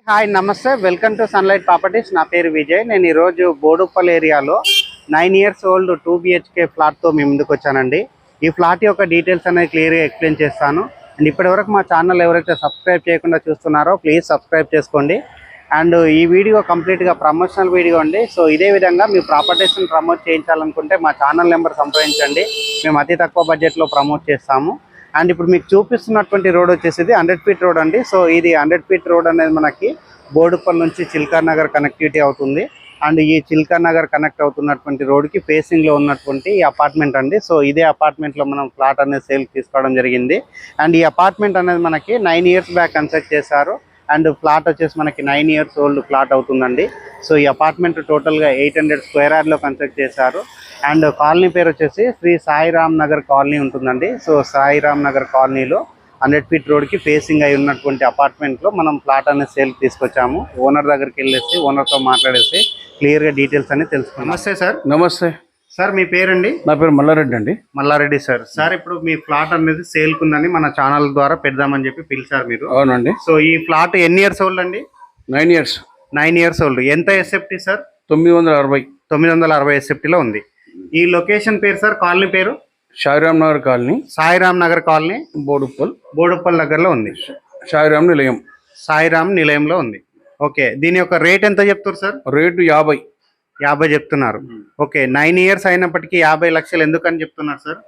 Hi నమస్తే, welcome to sunlight properties. నా పేరు విజయ్. నేను ఈరోజు బోడుప్పల్ ఏరియాలో 9 years ఓల్డ్ 2 BHK ఫ్లాట్తో మీ ముందుకు వచ్చానండి. ఈ ఫ్లాట్ యొక్క డీటెయిల్స్ అనేది క్లియర్గా ఎక్స్ప్లెయిన్ చేస్తాను. అండ్ ఇప్పటివరకు మా ఛానల్ ఎవరైతే సబ్స్క్రైబ్ చేయకుండా చూస్తున్నారో ప్లీజ్ సబ్స్క్రైబ్ చేసుకోండి. అండ్ ఈ వీడియో కంప్లీట్గా ప్రమోషనల్ వీడియో అండి. సో ఇదే విధంగా మీ ప్రాపర్టీస్ని ప్రమోట్ చేయించాలనుకుంటే మా ఛానల్ నెంబర్ సంప్రదించండి. మేము అతి తక్కువ బడ్జెట్లో ప్రమోట్ చేస్తాము. అండ్ ఇప్పుడు మీకు చూపిస్తున్నటువంటి రోడ్ వచ్చేసి 100 feet రోడ్ అండి. సో ఇది 100 feet రోడ్ అనేది మనకి బోడుప్పల్ నుంచి చిల్కా నగర్ కనెక్టివిటీ అవుతుంది. అండ్ ఈ చిల్కా నగర్ కనెక్ట్ అవుతున్నటువంటి రోడ్కి ఫేసింగ్లో ఉన్నటువంటి ఈ అపార్ట్మెంట్ అండి. సో ఇదే అపార్ట్మెంట్లో మనం ఫ్లాట్ అనేది సేల్ తీసుకోవడం జరిగింది. అండ్ ఈ అపార్ట్మెంట్ అనేది మనకి 9 years బ్యాక్ కన్స్ట్రక్ట్ చేశారు. అండ్ ఫ్లాట్ వచ్చేసి మనకి 9 years ఓల్డ్ ఫ్లాట్ అవుతుందండి. సో ఈ అపార్ట్మెంట్ టోటల్గా 800 square yard కన్స్ట్రక్ట్ చేశారు. అండ్ కాలనీ పేరు వచ్చేసి శ్రీ సాయిరామ్ నగర్ కాలనీ ఉంటుందండి. సో సాయిరామ్ నగర్ కాలనీలో 100 feet రోడ్కి ఫేసింగ్ అయి ఉన్నటువంటి అపార్ట్మెంట్లో మనం ఫ్లాట్ అనేది సేల్ తీసుకొచ్చాము. ఓనర్ దగ్గరికి వెళ్ళేసి ఓనర్తో మాట్లాడేసి క్లియర్గా డీటెయిల్స్ అనేది తెలుసుకున్నాం. నమస్తే సార్. నమస్తే సార్, మీ పేరండి? నా పేరు మల్లారెడ్డి అండి. మల్లారెడ్డి సార్. సార్, ఇప్పుడు మీ ఫ్లాట్ అనేది సేల్కుందని మన ఛానల్ ద్వారా పెడదామని చెప్పి పిలిచారు మీరు. అవునండి. సో ఈ ఫ్లాట్ ఎన్ని ఇయర్స్ ఓల్డ్ అండి? 9 years. 9 years old. ఎంత ఎస్ఎఫ్టీ సార్? 960. 960 ఎస్ఎఫ్టీలో ఉంది. ఈ లొకేషన్ పేరు సార్, కాలనీ పేరు? సాయిరామ్ నగర్ కాలనీ. సాయిరామ్ నగర్ కాలనీ, బోడుప్పల్ దగ్గరలో ఉంది. సాయిరామ్ నిలయం. సాయిరామ్ నిలయంలో ఉంది. ఓకే, దీని యొక్క రేట్ ఎంత చెప్తారు సార్? రేటు 50 చెప్తున్నారు. ఓకే, 9 years అయినప్పటికీ 50 లక్షలు ఎందుకని చెప్తున్నారు సార్?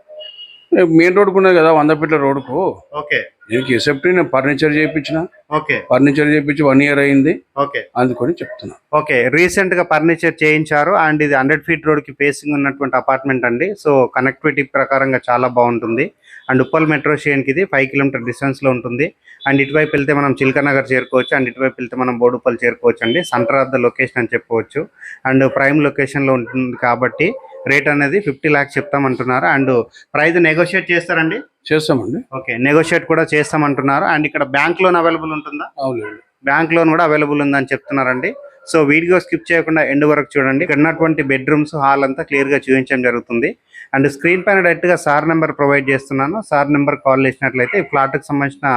మెయిన్ రోడ్కు ఉన్నది కదా, 100 feet రోడ్కు. ఓకే, దీనికి ఎసెప్టీ నేను ఫర్నిచర్ చేయించిన. ఓకే, ఫర్నిచర్ చేయించి 1 year అయింది. ఓకే, అందుకని చెప్తున్నా. ఓకే, రీసెంట్ గా ఫర్నిచర్ చేయించారు. అండ్ ఇది 100 feet రోడ్ కి ఫేసింగ్ ఉన్నటువంటి అపార్ట్మెంట్ అండి. సో కనెక్టివిటీ ప్రకారంగా చాలా బాగుంటుంది. అండ్ ఉప్పల్ మెట్రో స్టేషన్ కి ఇది 5 kilometer డిస్టెన్స్ లో ఉంటుంది. అండ్ ఇటువైపు వెళ్తే మనం చిల్కా నగర్ చేరుకోవచ్చు. అండ్ ఇటువైపు వెళ్తే మనం బోడుప్పల్ చేరుకోవచ్చు అండి. సెంటర్ ఆఫ్ ద లొకేషన్ అని చెప్పుకోవచ్చు. అండ్ ప్రైమ్ లొకేషన్ లో ఉంటుంది కాబట్టి రేట్ అనేది 50 lakhs చెప్తామంటున్నారు. అండ్ ప్రైస్ నెగోషియేట్ చేస్తారండి? చేస్తామండి. ఓకే, నెగోషియేట్ కూడా చేస్తామంటున్నారు. అండ్ ఇక్కడ బ్యాంక్ లోన్ అవైలబుల్ ఉంటుందా? అవునండి, బ్యాంక్ లోన్ కూడా అవైలబుల్ ఉందని చెప్తున్నారండి. సో వీడియో స్కిప్ చేయకుండా ఎండ్ వరకు చూడండి. ఇక్కడ ఉన్నటువంటి బెడ్రూమ్స్, హాల్ అంతా క్లియర్ గా చూపించడం జరుగుతుంది. అండ్ స్క్రీన్ పైన డైరెక్ట్ గా సార్ నెంబర్ ప్రొవైడ్ చేస్తున్నాను. సార్ నెంబర్ కాల్ చేసినట్లయితే ఈ ఫ్లాట్ కి సంబంధించిన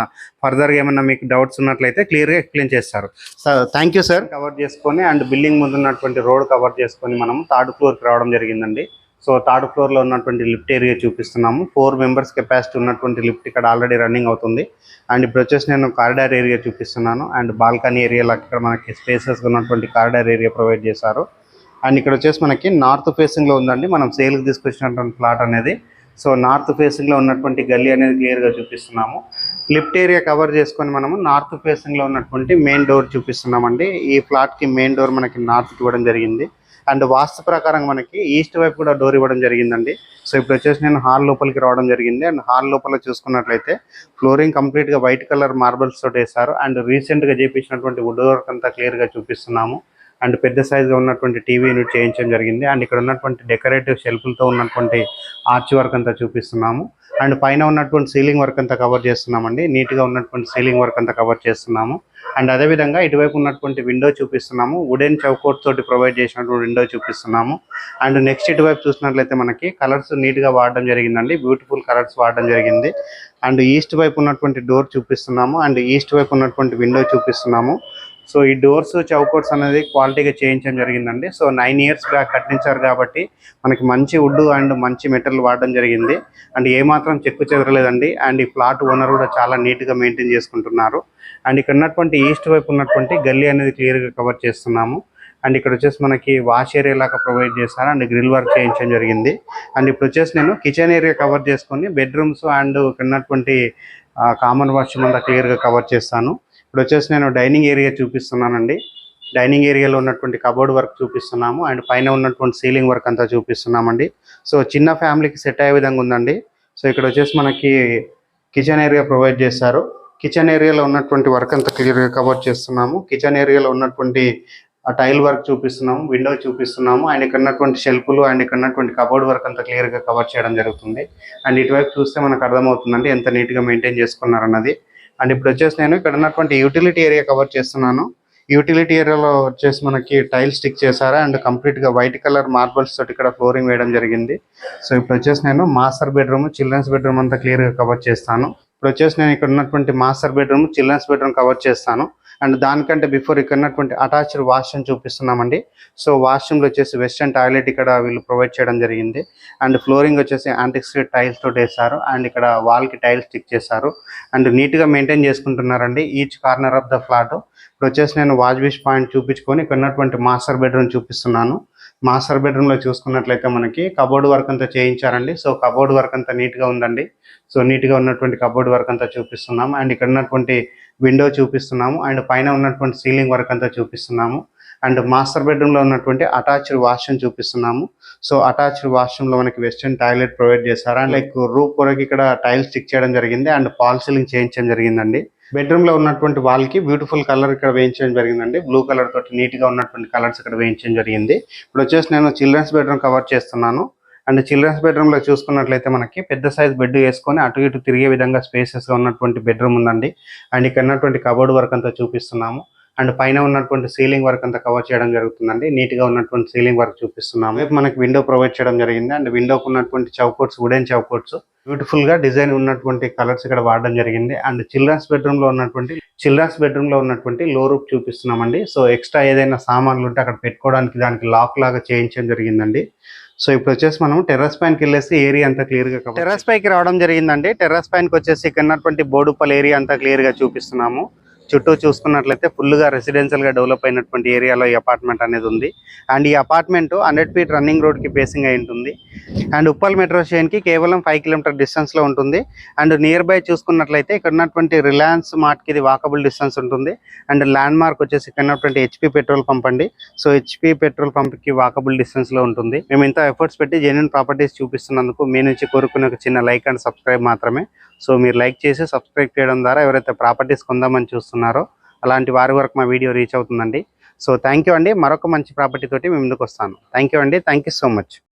ఫర్దర్ గా ఏమన్నా మీకు డౌట్స్ ఉన్నట్లయితే క్లియర్ గా ఎక్స్ప్లెయిన్ చేస్తారు. Sir, thank you sir. Cover చేసుకొని అండ్ బిల్డింగ్ ముందు ఉన్నటువంటి రోడ్ కవర్ చేసుకొని మనం 3rd floor కి రావడం జరిగిందండి. సో 3rd floor లో ఉన్నటువంటి లిఫ్ట్ ఏరియా చూపిస్తున్నాము. 4 members కెపాసిటీ ఉన్నటువంటి లిఫ్ట్ ఇక్కడ ఆల్రెడీ రన్నింగ్ అవుతుంది. అండ్ ఇప్పుడు వచ్చేసి నేను కారిడార్ ఏరియా చూపిస్తున్నాను. అండ్ బాల్కనీ ఏరియాలో ఇక్కడ మనకి స్పేసెస్ ఉన్నటువంటి కారిడార్ ఏరియా ప్రొవైడ్ చేశారు. అండ్ ఇక్కడ వచ్చేసి మనకి నార్త్ ఫేసింగ్లో ఉందండి మనం సేల్కి తీసుకొచ్చినటువంటి ప్లాట్ అనేది. సో నార్త్ ఫేసింగ్లో ఉన్నటువంటి గల్లీ అనేది క్లియర్గా చూపిస్తున్నాము. లిఫ్ట్ ఏరియా కవర్ చేసుకొని మనము నార్త్ ఫేసింగ్లో ఉన్నటువంటి మెయిన్ డోర్ చూపిస్తున్నామండి. ఈ ఫ్లాట్కి మెయిన్ డోర్ మనకి నార్త్కి ఇవ్వడం జరిగింది. అండ్ వాస్తు ప్రకారం మనకి ఈస్ట్ వైపు కూడా డోర్ ఇవ్వడం జరిగిందండి. సో ఇప్పుడు వచ్చేసి నేను హాల్ లోపలికి రావడం జరిగింది. అండ్ హాల్ లోపల చూసుకున్నట్లయితే ఫ్లోరింగ్ కంప్లీట్గా వైట్ కలర్ మార్బల్స్ తోటి వేశారు. అండ్ రీసెంట్గా చేయించినటువంటి వుడ్ వర్క్ అంతా క్లియర్గా చూపిస్తున్నాము. అండ్ పెద్ద సైజుగా ఉన్నటువంటి టీవీ యూనిట్ చేయించడం జరిగింది. అండ్ ఇక్కడ ఉన్నటువంటి డెకరేటివ్ షెల్ఫ్లతో ఉన్నటువంటి ఆర్చ్ వర్క్ అంతా చూపిస్తున్నాము. అండ్ పైన ఉన్నటువంటి సీలింగ్ వర్క్ అంతా కవర్ చేస్తున్నామండి. నీట్గా ఉన్నటువంటి సీలింగ్ వర్క్ అంతా కవర్ చేస్తున్నాము. అండ్ అదేవిధంగా ఇటువైపు ఉన్నటువంటి విండో చూపిస్తున్నాము. వుడెన్ చౌకోట్ తోటి ప్రొవైడ్ చేసినటువంటి విండో చూపిస్తున్నాము. అండ్ నెక్స్ట్ ఇటువైపు చూసినట్లయితే మనకి కలర్స్ నీట్గా వాడడం జరిగిందండి. బ్యూటిఫుల్ కలర్స్ వాడడం జరిగింది. అండ్ ఈస్ట్ వైపు ఉన్నటువంటి డోర్ చూపిస్తున్నాము. అండ్ ఈస్ట్ వైపు ఉన్నటువంటి విండో చూపిస్తున్నాము. సో ఈ డోర్స్ చౌకోట్స్ అనేది క్వాలిటీగా చేయించడం జరిగిందండి. సో 9 years బ్యాక్ కట్టించారు కాబట్టి మనకి మంచి వుడ్ అండ్ మంచి మెటీరియల్ వాడడం జరిగింది. అండ్ ఏమాత్రం చెక్కు చెదరలేదండి. అండ్ ఈ ఫ్లాట్ ఓనర్ కూడా చాలా నీట్గా మెయింటైన్ చేసుకుంటున్నారు. అండ్ ఇక్కడ ఉన్నటువంటి ఈస్ట్ వైపు ఉన్నటువంటి గల్లీ అనేది క్లియర్గా కవర్ చేస్తున్నాము. అండ్ ఇక్కడ వచ్చేసి మనకి వాష్ ఏరియా లాగా ప్రొవైడ్ చేస్తారు. అండ్ గ్రిల్ వర్క్ చేయించడం జరిగింది. అండ్ ఇప్పుడు వచ్చేసి నేను కిచెన్ ఏరియా కవర్ చేసుకొని బెడ్రూమ్స్ అండ్ ఇక్కడ ఉన్నటువంటి కామన్ వాష్రూమ్ అంతా క్లియర్గా కవర్ చేస్తాను. ఇప్పుడు వచ్చేసి నేను డైనింగ్ ఏరియా చూపిస్తున్నానండి. డైనింగ్ ఏరియాలో ఉన్నటువంటి కబోర్డ్ వర్క్ చూపిస్తున్నాము. అండ్ పైన ఉన్నటువంటి సీలింగ్ వర్క్ అంతా చూపిస్తున్నామండి. సో చిన్న ఫ్యామిలీకి సెట్ అయ్యే విధంగా ఉందండి. సో ఇక్కడ వచ్చేసి మనకి కిచెన్ ఏరియా ప్రొవైడ్ చేస్తారు. కిచెన్ ఏరియాలో ఉన్నటువంటి వర్క్ అంతా క్లియర్గా కవర్ చేస్తున్నాము. కిచెన్ ఏరియాలో ఉన్నటువంటి టైల్ వర్క్ చూపిస్తున్నాము, విండో చూపిస్తున్నాము. అండ్ ఇక్కడ ఉన్నటువంటి షెల్ఫ్లు అండ్ ఇక్కడ ఉన్నటువంటి కబోర్డ్ వర్క్ అంతా క్లియర్గా కవర్ చేయడం జరుగుతుంది. అండ్ ఇటువైపు చూస్తే మనకు అర్థమవుతుందండి ఎంత నీట్గా మెయింటైన్ చేసుకున్నారన్నది. అండ్ ఇప్పుడు వచ్చేసి నేను ఇక్కడ ఉన్నటువంటి యూటిలిటీ ఏరియా కవర్ చేస్తున్నాను. యూటిలిటీ ఏరియాలో వచ్చేసి మనకి టైల్ స్టిక్ చేశారు. అండ్ కంప్లీట్గా వైట్ కలర్ మార్బల్స్ తోటి ఇక్కడ ఫ్లోరింగ్ వేయడం జరిగింది. సో ఇప్పుడు వచ్చేసి నేను మాస్టర్ బెడ్రూమ్, చిల్డ్రన్స్ బెడ్రూమ్ అంతా క్లియర్గా కవర్ చేస్తాను. ఇప్పుడు వచ్చేసి నేను ఇక్కడ ఉన్నటువంటి master bedroom, children's bedroom cover చేస్తాను. అండ్ దానికంటే బిఫోర్ ఇక్కడ ఉన్నటువంటి అటాచ్డ్ వాష్రూమ్ చూపిస్తున్నామండి. సో వాష్రూమ్లో వచ్చేసి వెస్టర్న్ టాయిలెట్ ఇక్కడ వీళ్ళు ప్రొవైడ్ చేయడం జరిగింది. అండ్ ఫ్లోరింగ్ వచ్చేసి యాంటిక్ టైల్స్ తోటి వేశారు. అండ్ ఇక్కడ వాల్కి టైల్స్ స్టిక్ చేశారు. అండ్ నీట్గా మెయింటైన్ చేసుకుంటున్నారండి each corner of the flat. ఇప్పుడు వచ్చేసి నేను వాష్ బేస్ పాయింట్ చూపించుకొని ఇక్కడ ఉన్నటువంటి మాస్టర్ బెడ్రూమ్ చూపిస్తున్నాను. మాస్టర్ బెడ్రూమ్లో చూసుకున్నట్లయితే మనకి కబోర్డ్ వర్క్ అంతా చేయించారండి. సో కబోర్డ్ వర్క్ అంతా నీట్గా ఉందండి. సో నీట్గా ఉన్నటువంటి కబోర్డ్ వర్క్ అంతా చూపిస్తున్నాము. అండ్ ఇక్కడ ఉన్నటువంటి విండో చూపిస్తున్నాము. అండ్ పైన ఉన్నటువంటి సీలింగ్ వర్క్ అంతా చూపిస్తున్నాము. అండ్ మాస్టర్ బెడ్రూమ్లో ఉన్నటువంటి అటాచ్డ్ వాష్రూమ్ చూపిస్తున్నాము. సో అటాచ్డ్ వాష్రూమ్లో మనకి వెస్టర్న్ టాయిలెట్ ప్రొవైడ్ చేశారు. అండ్ లైక్ రూఫ్ వరకు ఇక్కడ టైల్స్ స్టిక్ చేయడం జరిగింది. అండ్ ఫాల్ సీలింగ్ చేయించడం జరిగిందండి. బెడ్రూమ్లో ఉన్నటువంటి వాల్కి బ్యూటిఫుల్ కలర్ ఇక్కడ వేయించడం జరిగిందండి. బ్లూ కలర్ తోటి నీట్గా ఉన్నటువంటి కలర్స్ ఇక్కడ వేయించడం జరిగింది. ఇప్పుడు వచ్చేసి నేను చిల్డ్రన్స్ బెడ్రూమ్ కవర్ చేస్తున్నాను. అండ్ చిల్డ్రన్స్ బెడ్రూమ్లో చూసుకున్నట్లయితే మనకి పెద్ద సైజ్ బెడ్ వేసుకొని అటు ఇటు తిరిగే విధంగా స్పేసెస్గా ఉన్నటువంటి బెడ్రూమ్ ఉందండి. అండ్ ఇక్కడ ఉన్నటువంటి కబోర్డ్ వర్క్ అంతా చూపిస్తున్నాము. అండ్ పైన ఉన్నటువంటి సీలింగ్ వర్క్ అంతా కవర్ చేయడం జరుగుతుందండి. నీట్గా ఉన్నటువంటి సీలింగ్ వర్క్ చూపిస్తున్నాము. రేపు మనకి విండో ప్రొవైడ్ చేయడం జరిగింది. అండ్ విండోకి ఉన్నటువంటి చౌకోట్స్ వుడెన్ చౌకోట్స్ బ్యూటిఫుల్గా డిజైన్ ఉన్నటువంటి కలర్స్ ఇక్కడ వాడడం జరిగింది. అండ్ చిల్డ్రన్స్ బెడ్రూమ్లో ఉన్నటువంటి లో రూప్ చూపిస్తున్నామండి. సో ఎక్స్ట్రా ఏదైనా సామాన్లు ఉంటే అక్కడ పెట్టుకోవడానికి దానికి లాక్ లాగా చేయించడం జరిగిందండి. సో ఇప్పుడు వచ్చేసి మనం టెర్రస్ పైనకి వెళ్ళేసి ఏరియా అంతా క్లియర్గా టెర్రస్ పైకి రావడం జరిగిందండి. టెర్రస్ పైనకి వచ్చేసి ఇక్కడ ఉన్నటువంటి బోడుపల్ ఏరియా అంతా క్లియర్గా చూపిస్తున్నాము. చుట్టూ చూసుకున్నట్లయితే ఫుల్గా రెసిడెన్షియల్గా డెవలప్ అయినటువంటి ఏరియాలో ఈ అపార్ట్మెంట్ అనేది ఉంది. అండ్ ఈ అపార్ట్మెంట్ 100 ఫీట్ రన్నింగ్ రోడ్కి ఫేసింగ్ అయి ఉంటుంది. అండ్ ఉప్పల్ మెట్రో స్టేషన్కి కేవలం 5 కిలోమీటర్ డిస్టెన్స్లో ఉంటుంది. అండ్ నియర్ బై చూసుకున్నట్లయితే ఇక్కడ ఉన్నటువంటి రిలయన్స్ మార్ట్కి ఇది వాకబుల్ డిస్టెన్స్ ఉంటుంది. అండ్ ల్యాండ్ మార్క్ వచ్చేసి ఇక్కడ ఉన్నటువంటి HP పెట్రోల్ పంప్ అండి. సో HP పెట్రోల్ పంప్కి వాకబుల్ డిస్టెన్స్లో ఉంటుంది. మేము ఇంత ఎఫర్ట్స్ పెట్టి జెన్యూన్ ప్రాపర్టీస్ చూపిస్తున్నందుకు మీ నుంచి కోరుకునే ఒక చిన్న లైక్ అండ్ సబ్స్క్రైబ్ మాత్రమే. సో మీరు లైక్ చేసి సబ్స్క్రైబ్ చేయడం ద్వారా ఎవరైతే ప్రాపర్టీస్ కొందామని చూస్తున్నారో అలాంటి వారి వరకు మా వీడియో రీచ్ అవుతుందండి. సో థ్యాంక్ యూ అండి. మరొక మంచి ప్రాపర్టీ తోటి మేము ముందుకు వస్తాను. థ్యాంక్ యూ అండి. Thank you so much.